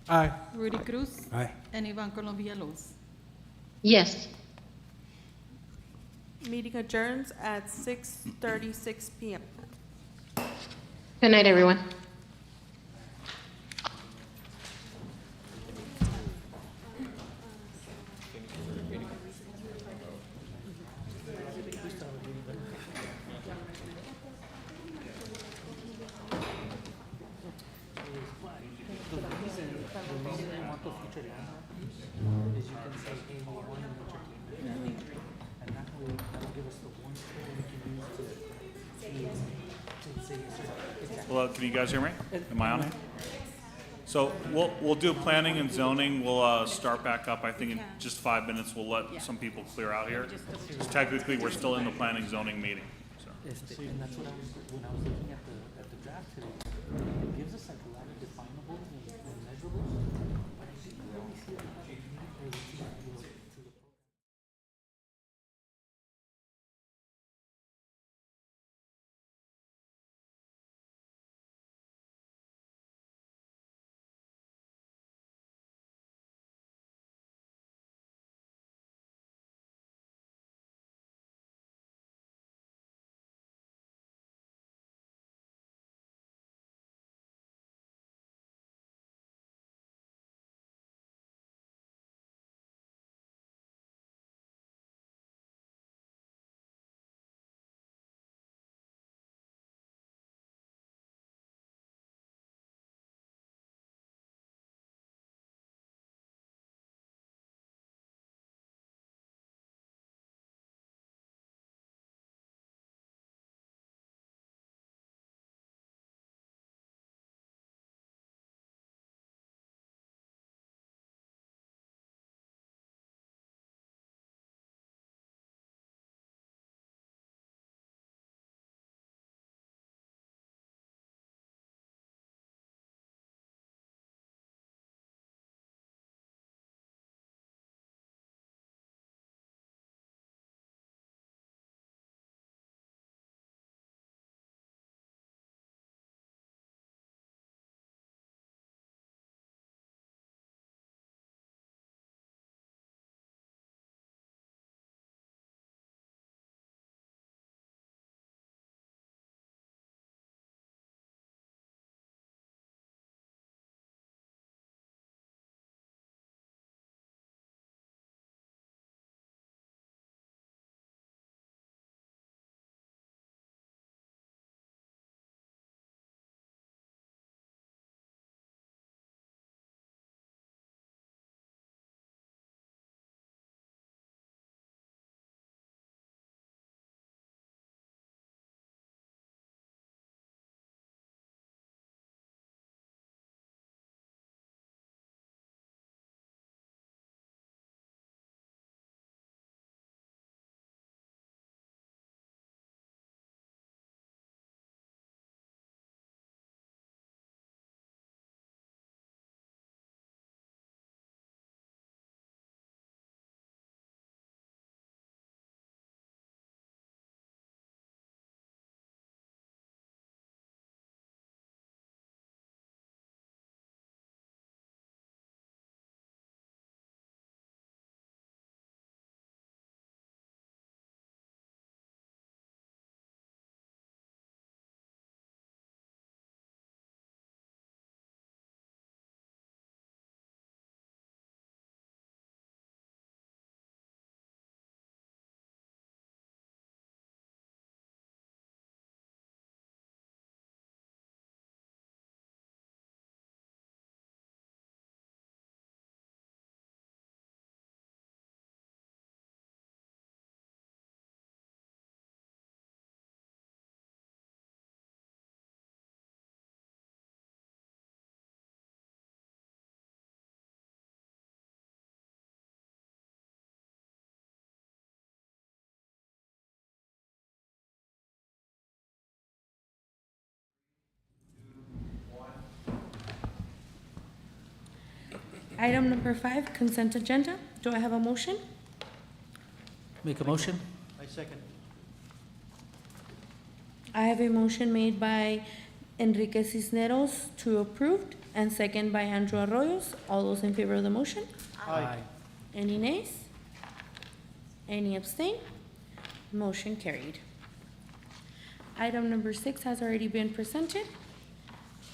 Aye. Rudy Cruz, Aye. and Ivan Colom Villalobos. Yes. Meeting adjourns at 6:36 PM. Good night, everyone. The reason we want to feature land is you can say, hey, we want an entertainment, and that will give us the one thing we can use to say it's Hello, can you guys hear me? Am I on here? So we'll do planning and zoning. We'll start back up. I think in just 5 minutes, we'll let some people clear out here. 'Cause technically, we're still in the planning zoning meeting, so. And that's what when I was looking at the draft today, it gives us like a lot of definables and measurables, but I didn't really see a lot of meaning or the Item number 5, consent agenda. Do I have a motion? Make a motion? I second. I have a motion made by Enrique Cisneros to approve and second by Andrew Arroyos. All those in favor of the motion? Aye. Any nays? Any abstain? Motion carried. Item number 6 has already been presented.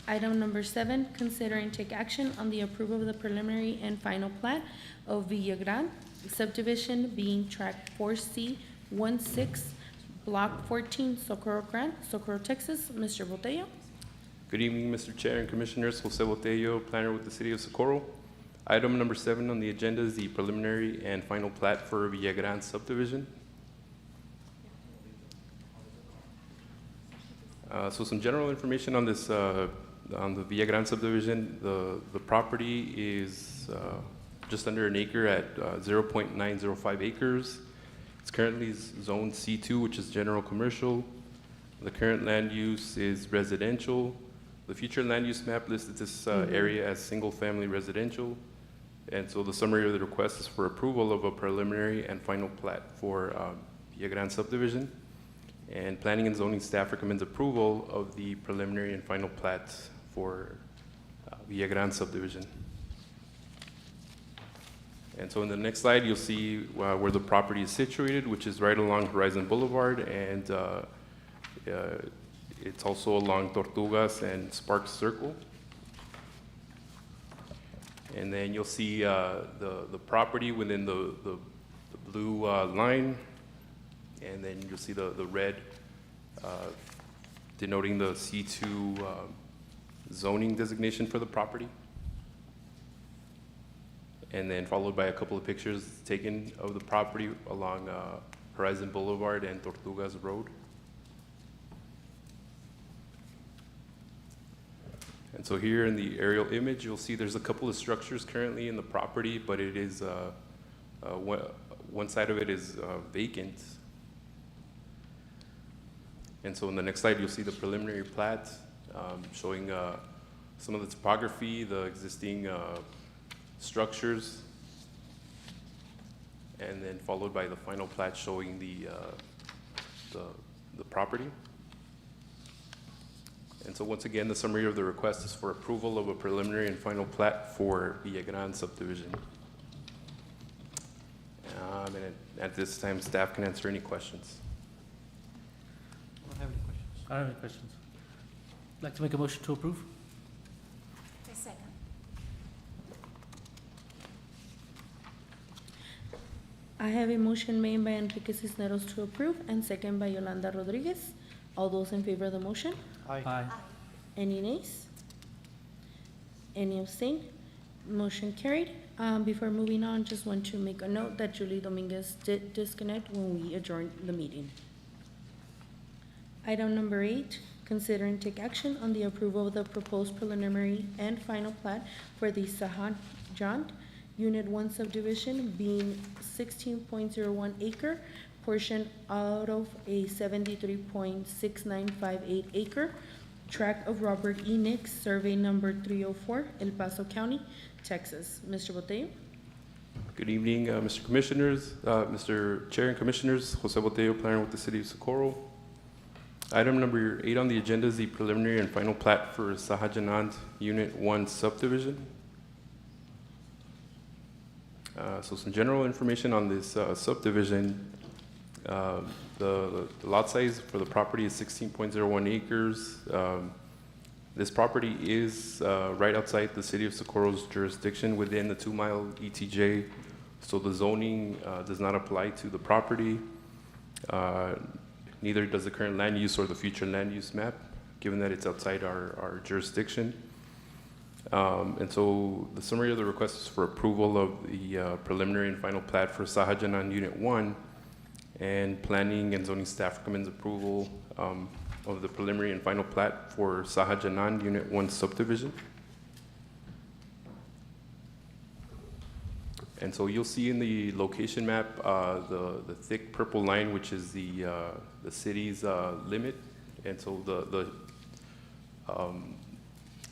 Item number 7, consider and take action on the approval of the preliminary and final plat of Villa Gran subdivision being track 4C16, block 14, Socorro Grant, Socorro, Texas. Mr. Botello? Good evening, Mr. Chair and Commissioners. Jose Botello, planner with the City of Socorro. Item number 7 on the agenda is the preliminary and final plat for Villa Gran subdivision. So some general information on this, on the Villa Gran subdivision. The property is just under an acre at 0.905 acres. It's currently zoned C2, which is general commercial. The current land use is residential. The future land use map listed this area as single-family residential. And so the summary of the request is for approval of a preliminary and final plat for Villa Gran subdivision. And planning and zoning staff recommends approval of the preliminary and final plat for Villa Gran subdivision. And so in the next slide, you'll see where the property is situated, which is right along Horizon Boulevard, and it's also along Tortugas and Sparks Circle. And then you'll see the property within the blue line, and then you'll see the red denoting the C2 zoning designation for the property. And then followed by a couple of pictures taken of the property along Horizon Boulevard and Tortugas Road. And so here in the aerial image, you'll see there's a couple of structures currently in the property, but it is, one side of it is vacant. And so in the next slide, you'll see the preliminary plat showing some of the topography, the existing structures, and then followed by the final plat showing the property. And so once again, the summary of the request is for approval of a preliminary and final plat for Villa Gran subdivision. And at this time, staff can answer any questions. I don't have any questions. I don't have any questions. I'd like to make a motion to approve. I second. I have a motion made by Enrique Cisneros to approve and second by Yolanda Rodriguez. All those in favor of the motion? Aye. Any nays? Any abstain? Motion carried. Before moving on, just want to make a note that Julie Dominguez did disconnect when we adjourned the meeting. Item number 8, consider and take action on the approval of the proposed preliminary and final plat for the Sahajan Unit 1 subdivision being 16.01 acre portion out of a 73.6958 acre tract of Robert E. Nix, survey number 304, El Paso County, Texas. Mr. Botello? Good evening, Mr. Commissioners, Mr. Chair and Commissioners. Jose Botello, planner with the City of Socorro. Item number 8 on the agenda is the preliminary and final plat for Sahajanand Unit 1 subdivision. So some general information on this subdivision. The lot size for the property is 16.01 acres. This property is right outside the City of Socorro's jurisdiction within the 2-mile ETJ, so the zoning does not apply to the property. Neither does the current land use or the future land use map, given that it's outside our jurisdiction. And so the summary of the request is for approval of the preliminary and final plat for Sahajanan Unit 1, and planning and zoning staff recommends approval of the preliminary and final plat for Sahajanan Unit 1 subdivision. And so you'll see in the location map the thick purple line, which is the city's limit. And so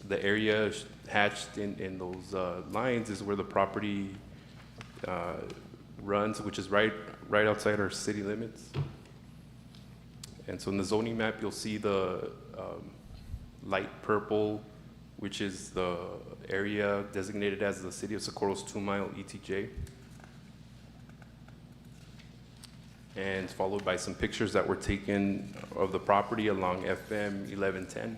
The area hatched in those lines is where the property runs, which is right outside our city limits. And so in the zoning map, you'll see the light purple, which is the area designated as the City of Socorro's 2-mile ETJ. And followed by some pictures that were taken of the property along FM 1110.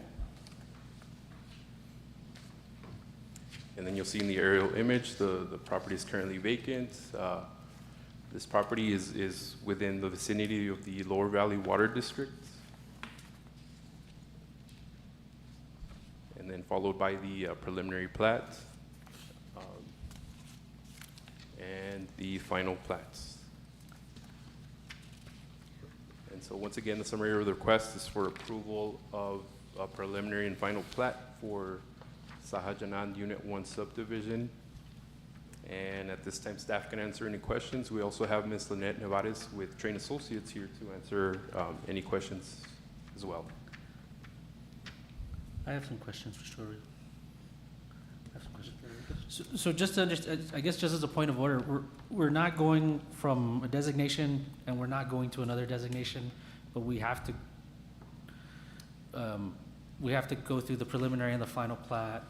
And then you'll see in the aerial image, the property is currently vacant. This property is within the vicinity of the Lower Valley Water District. And then followed by the preliminary plat and the final plats. And so once again, the summary of the request is for approval of a preliminary and final plat for Sahajanand Unit 1 subdivision. And at this time, staff can answer any questions. We also have Ms. Lynette Nevares with Train Associates here to answer any questions as well. I have some questions for sure. So just to understand, I guess just as a point of order, we're not going from a designation and we're not going to another designation, but we have to go through the preliminary and the final plat.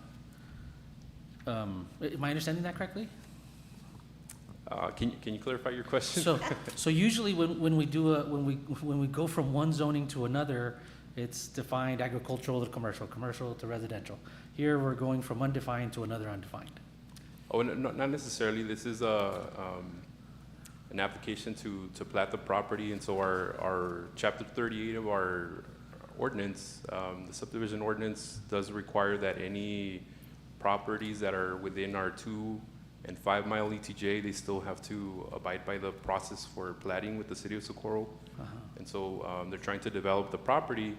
Am I understanding that correctly? Can you clarify your question? So usually when we go from one zoning to another, it's defined agricultural to commercial, commercial to residential. Here we're going from undefined to another undefined. Oh, not necessarily. This is an application to plat the property, and so our chapter 38 of our ordinance, the subdivision ordinance, does require that any properties that are within our 2 and 5 mile ETJ, they still have to abide by the process for platting with the City of Socorro. And so they're trying to develop the property,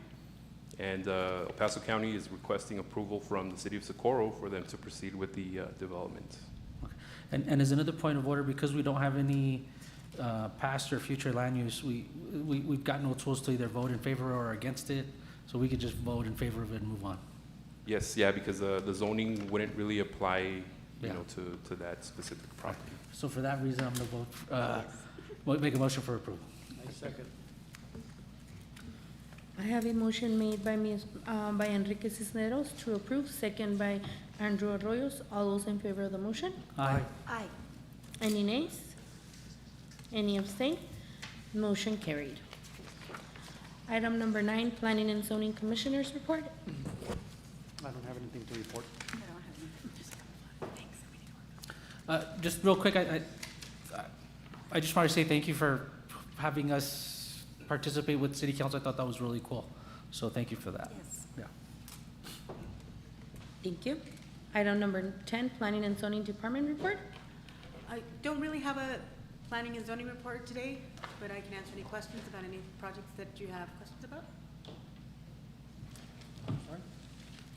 and El Paso County is requesting approval from the City of Socorro for them to proceed with the development. Okay. And as another point of order, because we don't have any past or future land use, we've got no tools to either vote in favor or against it, so we could just vote in favor of it and move on. Yes, yeah, because the zoning wouldn't really apply, you know, to that specific property. So for that reason, I'm gonna vote, make a motion for approval. I second. I have a motion made by by Enrique Cisneros to approve, second by Andrew Arroyos. All those in favor of the motion? Aye. Aye. Any nays? Any abstain? Motion carried. Item number 9, Planning and Zoning Commissioners Report. I don't have anything to report. Just real quick, I just want to say thank you for having us participate with City Council. I thought that was really cool. So thank you for that. Yes. Yeah. Thank you. Item number 10, Planning and Zoning Department Report. I don't really have a planning and zoning report today, but I can answer any questions about any projects that you have questions about. Sorry?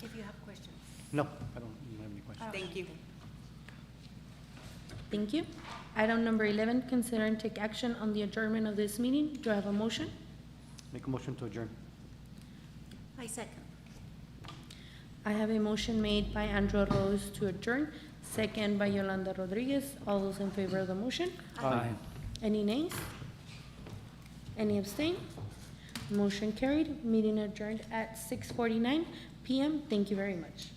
If you have questions. No, I don't have any questions. Thank you. Thank you. Item number 11, consider and take action on the adjournment of this meeting. Do I have a motion? Make a motion to adjourn. I second. I have a motion made by Andrew Rose to adjourn, second by Yolanda Rodriguez. All those in favor of the motion? Aye. Any nays? Any abstain? Motion carried. Meeting adjourned at 6:49 p.m. Thank you very much.